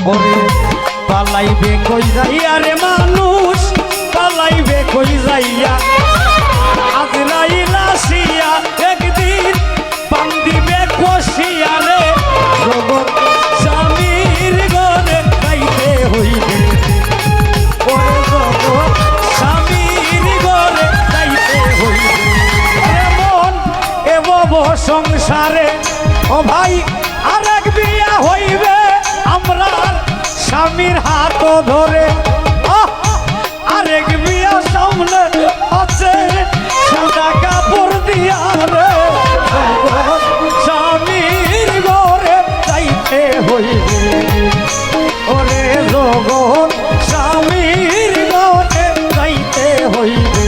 ওরে পালাইবে কই যাইয়া রে মানুষ পালাইবে কই যাইয়া আজরাইল আসিয়া একদিন পান দিবে কষিয়া রে জগৎ স্বামীর ঘরে যাইতে হইবে ওরে জগৎ স্বামীর ঘরে যাইতে হইবে এমন এব সংসারে ও ভাই আরেক বিয়া হইবে আমরা স্বামীর হাত ধরে আরেক বিয়া সামনে আছে সাদা কাপড় দিয়া রে স্বামীর ঘরে যাইতে হইবে ওরে জগৎ স্বামীর ঘরে যাইতে হইবে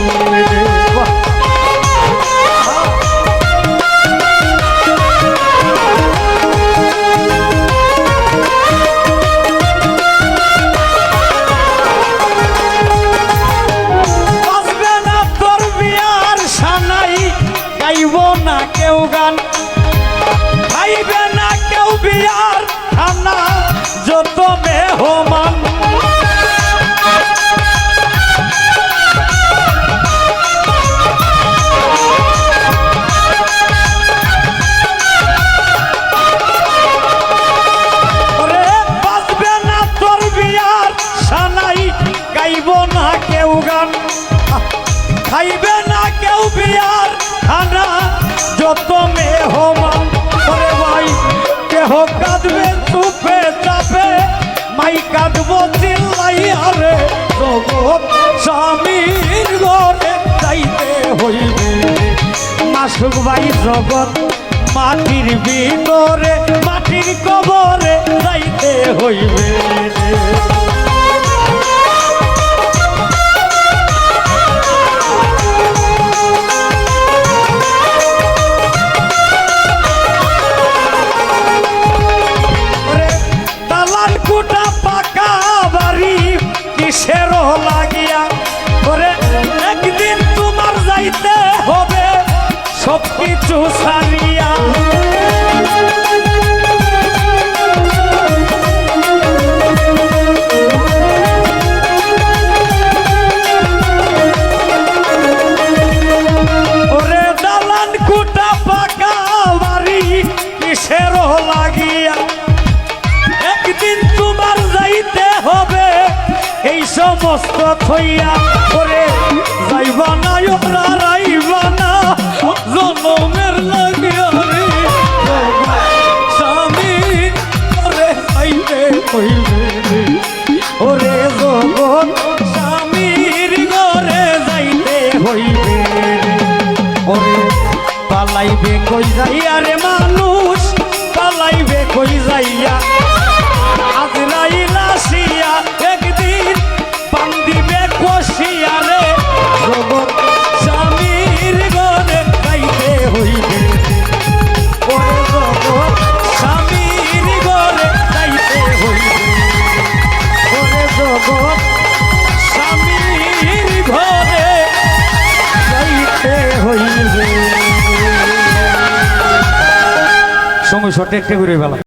না কেউ গান খাইবে না কেউ বিয়ার খানা যত মেহমান বাঁচবে না তোর বিয়ার সানাই গাইব না কেউ গান খাইবে না কেউ বিয়ার খানা যত মেহমান করে ভাই কেহ কাঁদবে চুপে চাপে মাই কাঁদবো চিল্লাইয়া রে জগৎ স্বামীর ঘরে যাইতে হইবে মাসুক ভাই জগৎ মাটির ভিতরে মাটির কবরে যাইতে হইবে কিসেরও লাগিয়া করে একদিন তোমার যাইতে হবে সব কিছু সারিয়া ওরে দালান কুটা পাকা বাড়ি কিসেরও লাগিয়া একদিন তোমার যাইতে হবে এই সমস্ত থইয়া করে যাইবা না ওরা রাইবা না জনমের লাগিয়া রে স্বামী করে যাইতে হইবে ওরে জগৎ স্বামীর ঘরে যাইতে হইবে ওরে পালাইবে কই যাইয়া রে মানুষ পালাইবে কই যাইয়া আজরাইল আসিয়া একদিন পান দিবে কষিয়া রে জগৎ স্বামীর ঘরে যাইতে হইবে ওরে জগৎ স্বামীর ঘরে যাইতে হইবে ওরে জগৎ স্বামীর ঘরে যাইতে হইবে সময় শর্টে একটা করে ফেলা।